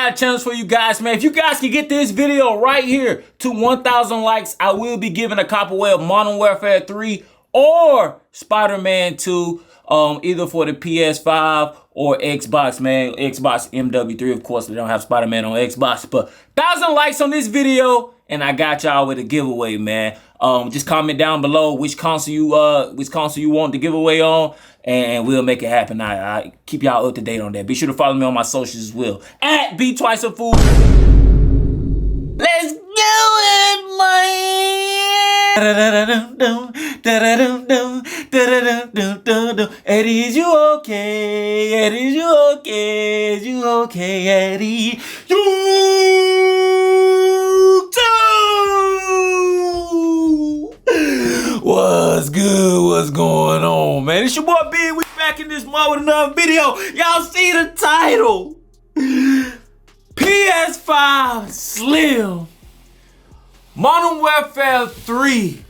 got a challenge for you guys, man. If you guys can get this video right here to 1,000 likes, I will be giving a copy of Modern Warfare 3 or Spider-Man 2, either for the PS5 or Xbox, man. Xbox MW3, of course, they don't have Spider-Man on Xbox, but 1,000 likes on this video, and I got y'all with a giveaway, man. Just comment down below which console you want the giveaway on, and we'll make it happen. I keep y'all up to date on that. Be sure to follow me on my socials as well. At Be Twice a Fool. Let's do it, man. Eddie, is you okay? Eddie, is you okay? Is you okay, Eddie? You too. What's good? What's going on, man? It's your boy B. We back in this month with another video. Y'all see the title? PS5 Slim Modern Warfare 3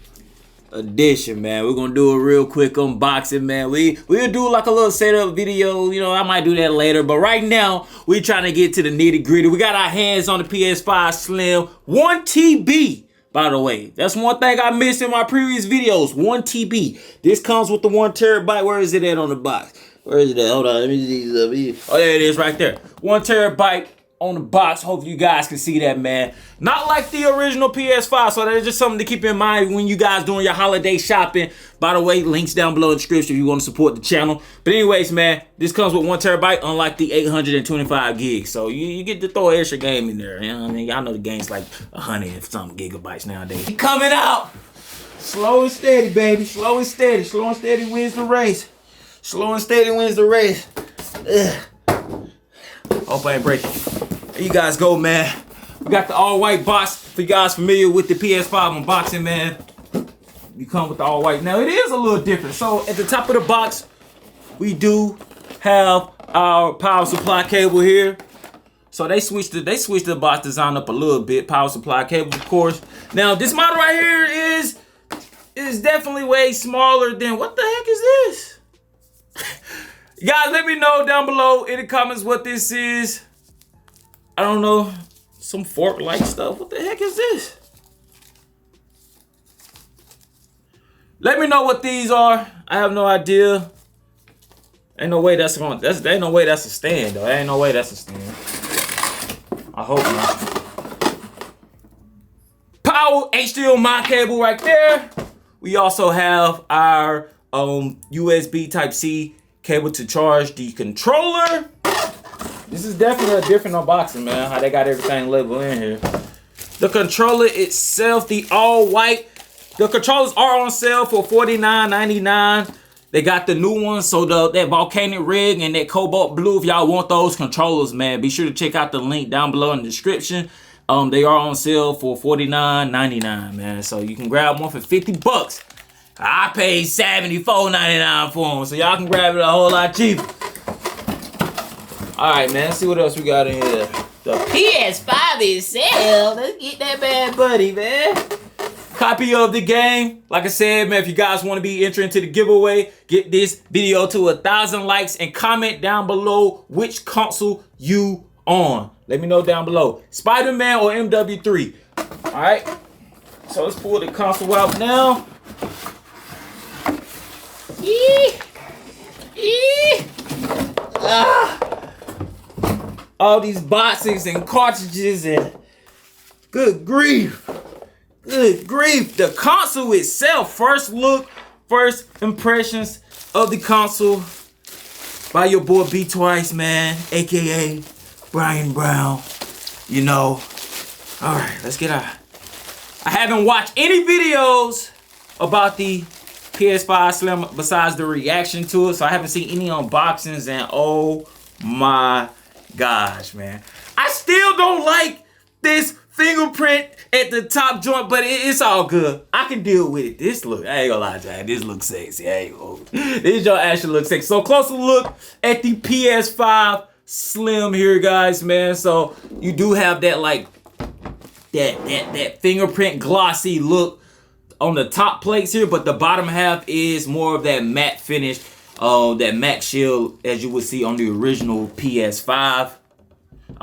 edition, man. We're gonna do a real quick unboxing, man. We'll do like a little setup video. You know, I might do that later, but right now we're trying to get to the nitty gritty. We got our hands on the PS5 Slim 1 TB. By the way, that's one thing I missed in my previous videos. 1 TB. This comes with the 1 terabyte. Where is it at on the box? Where is it at? Hold on, let me see these up here. Oh, there it is right there. 1 terabyte on the box. Hopefully you guys can see that, man. Not like the original PS5, so that's just something to keep in mind when you guys doing your holiday shopping. By the way, links down below in the description if you want to support the channel. But anyways, man, this comes with 1 terabyte, unlike the 825 gigs. So you get to throw an extra game in there. You know what I mean? Y'all know the game's like 100 and something gigabytes nowadays. Coming out slow and steady, baby. Slow and steady. Slow and steady wins the race. Slow and steady wins the race. Ugh. Hope I ain't breaking. There you guys go, man. We got the all-white box. For you guys familiar with the PS5 unboxing, man, you come with the all-white. Now, it is a little different. So, at the top of the box, we do have our power supply cable here. So, they switched the box design up a little bit. Power supply cable, of course. Now, this model right here is definitely way smaller than... What the heck is this? Guys, let me know down below in the comments what this is. I don't know, some fork-like stuff. What the heck is this? Let me know what these are. I have no idea. Ain't no way that's ain't no way that's a stand though. Ain't no way that's a stand. I hope not. Power HDMI cable right there. We also have our USB Type-C cable to charge the controller. This is definitely a different unboxing, man, how they got everything labeled in here. The controller itself, the all-white, the controllers are on sale for $49.99. They got the new ones, so that volcanic red and that cobalt blue, if y'all want those controllers, man, be sure to check out the link down below in the description. They are on sale for $49.99, man, so you can grab one for 50 bucks. I paid $74.99 for them, so y'all can grab it a whole lot cheaper. All right, man. Let's see what else we got in here. The PS5 itself. Let's get that bad buddy, man. Copy of the game. Like I said, man, if you guys want to be entering into the giveaway, get this video to 1,000 likes and comment down below which console you on. Let me know down below. Spider-Man or MW3. All right. So let's pull the console out now. All these boxes and cartridges and good grief. Good grief. The console itself. First look, first impressions of the console by your boy B Twice, man, aka Brian Brown. You know. Alright, let's get out. I haven't watched any videos about the PS5 Slim besides the reaction to it, so I haven't seen any unboxings, and oh my gosh, man. I still don't like this fingerprint at the top joint, but it's all good. I can deal with it. This look, I ain't gonna lie to you, this looks sexy. I ain't gonna, this joint actually looks sexy. So closer look at the PS5 Slim here, guys, man. So you do have that like that fingerprint glossy look on the top plates here, but the bottom half is more of that matte finish, that matte shield as you would see on the original PS5.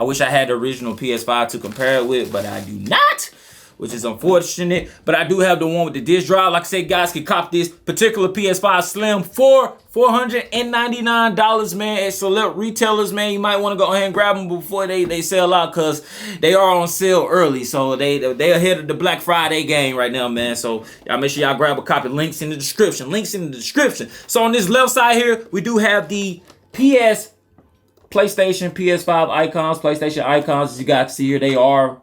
I wish I had the original PS5 to compare it with, but I do not, which is unfortunate. But I do have the one with the disc drive. Like I said, guys can cop this particular PS5 Slim for $499, man, at select retailers, man. You might want to go ahead and grab them before they sell out, because they are on sale early. So they ahead of the Black Friday game right now, man. So y'all make sure y'all grab a copy. Links in the description. Links in the description. So on this left side here, we do have the PlayStation, PS5 icons, PlayStation icons. As you guys see here, they are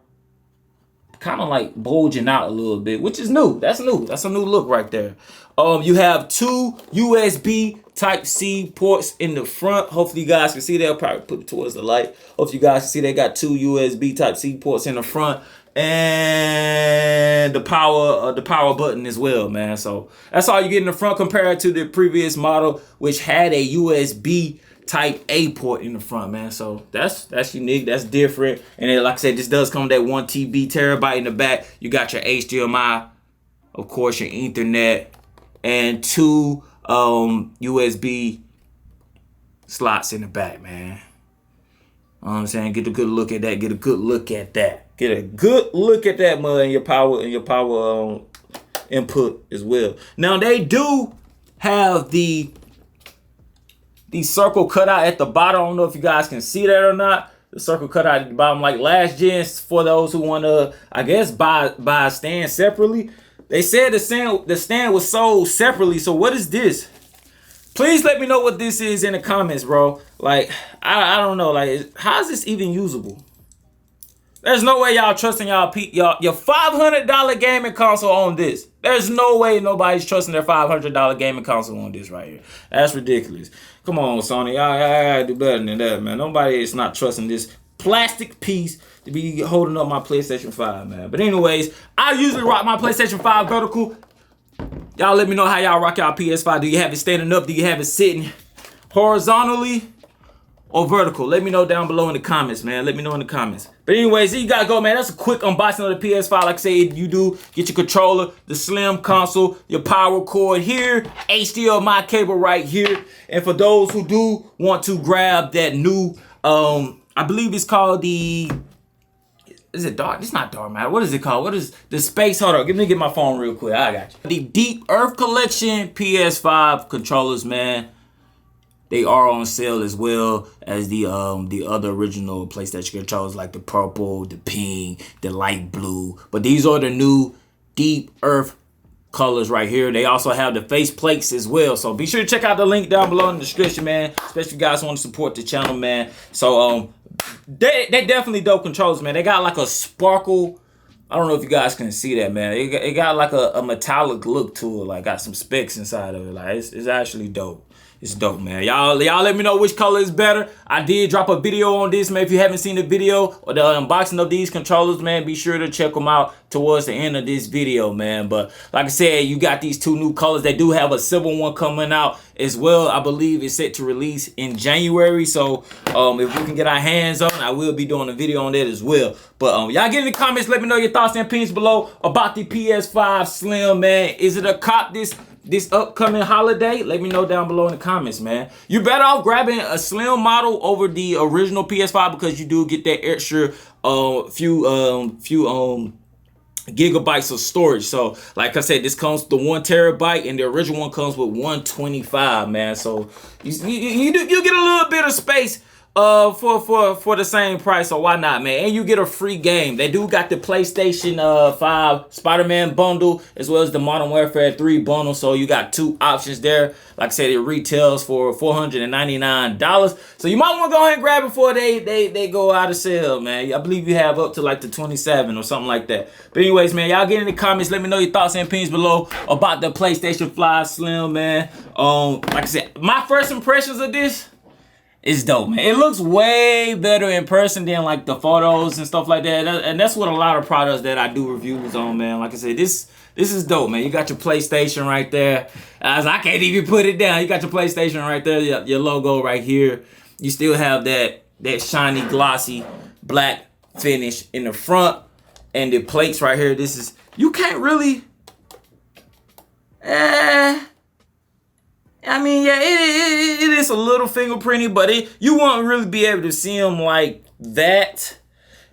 kind of like bulging out a little bit, which is new. That's new. That's a new look right there. You have two USB Type-C ports in the front. Hopefully you guys can see that. I'll probably put it towards the light. Hopefully you guys can see they got two USB Type-C ports in the front, and the power button as well, man. So that's all you get in the front compared to the previous model, which had a USB Type A port in the front, man. So that's unique, that's different. And then, like I said, this does come with that 1 terabyte in the back. You got your HDMI, of course, your Ethernet, and two USB slots in the back, man. You know what I'm saying? Get a good look at that. Get a good look at that. Get a good look at that, man, and your power input as well. Now they do have the circle cutout at the bottom. I don't know if you guys can see that or not. The circle cutout at the bottom, like last gen, for those who want to, I guess, buy a stand separately. They said the stand was sold separately. So what is this? Please let me know what this is in the comments, bro. Like, I don't know. Like, how is this even usable? There's no way y'all trusting your $500 gaming console on this. There's no way nobody's trusting their $500 gaming console on this right here. That's ridiculous. Come on, Sony. Y'all gotta do better than that, man. Nobody is not trusting this plastic piece to be holding up my PlayStation 5, man. But anyways, I usually rock my PlayStation 5 vertical. Y'all let me know how y'all rock y'all PS5. Do you have it standing up? Do you have it sitting horizontally or vertical? Let me know down below in the comments, man. Let me know in the comments. But anyways, there you gotta go, man. That's a quick unboxing of the PS5. Like I said, you do get your controller, the slim console, your power cord here, HDMI cable right here. And for those who do want to grab that new, I believe it's called the, is it dark? It's not dark, man. What is it called? What is the space? Hold on, let me get my phone real quick. I got you. The Deep Earth Collection PS5 controllers, man. They are on sale as well as the other original PlayStation controllers, like the purple, the pink, the light blue. But these are the new Deep Earth colors right here. They also have the face plates as well. So be sure to check out the link down below in the description, man. Especially if you guys want to support the channel, man. So they definitely dope controllers, man. They got like a sparkle. I don't know if you guys can see that, man. It got like a metallic look to it. Like got some specs inside of it. Like it's actually dope. It's dope, man. Y'all let me know which color is better. I did drop a video on this, man. If you haven't seen the video or the unboxing of these controllers, man, be sure to check them out towards the end of this video, man. But like I said, you got these two new colors. They do have a silver one coming out as well. I believe it's set to release in January. So if we can get our hands on it, I will be doing a video on that as well. But y'all get in the comments. Let me know your thoughts and opinions below about the PS5 Slim, man. Is it a cop this upcoming holiday? Let me know down below in the comments, man. You're better off grabbing a slim model over the original PS5 because you do get that extra few gigabytes of storage. So like I said, this comes with the 1 terabyte and the original one comes with 125, man. So you get a little bit of space for the same price, so why not, man? And you get a free game. They do got the PlayStation 5 Spider-Man bundle as well as the Modern Warfare 3 bundle, so you got two options there. Like I said, it retails for $499, so you might want to go ahead and grab it before they go out of sale, man. I believe you have up to like the 27 or something like that. But anyways, man, y'all get in the comments. Let me know your thoughts and opinions below about the PlayStation 5 Slim, man. Like I said, my first impressions of this, it's dope, man. It looks way better in person than like the photos and stuff like that. And that's what a lot of products that I do reviews on, man. Like I said, this is dope, man. You got your PlayStation right there. I can't even put it down. You got your PlayStation right there, your logo right here. You still have that shiny, glossy black finish in the front. And the plates right here, you can't really, I mean, yeah, it is a little fingerprinty, but you won't really be able to see them like that.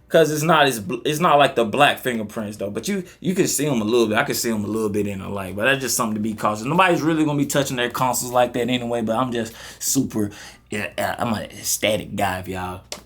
Cause it's not like the black fingerprints though, but you can see them a little bit. I can see them a little bit in the light, but that's just something to be cautious. Nobody's really gonna be touching their consoles like that anyway. But I'm just super. Yeah, I'm an ecstatic guy,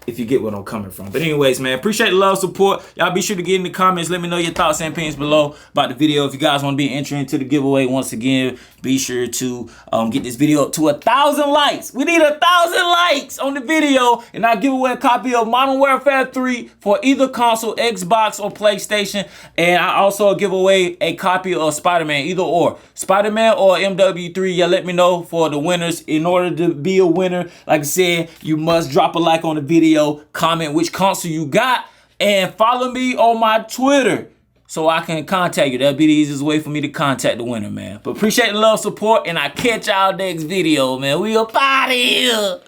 if you get what I'm coming from. But anyways, man, appreciate the love, support. Y'all be sure to get in the comments. Let me know your thoughts and opinions below about the video. If you guys want to be entering into the giveaway, once again, be sure to get this video up to 1,000 likes. We need 1,000 likes on the video, and I'll give away a copy of Modern Warfare 3 for either console, Xbox or PlayStation. And I also give away a copy of Spider-Man, either or. Spider-Man or MW3. Yeah, let me know for the winners. In order to be a winner, like I said, you must drop a like on the video, comment which console you got, and follow me on my Twitter so I can contact you. That'll be the easiest way for me to contact the winner, man. But appreciate the love, support, and I catch y'all next video, man. We up out of here.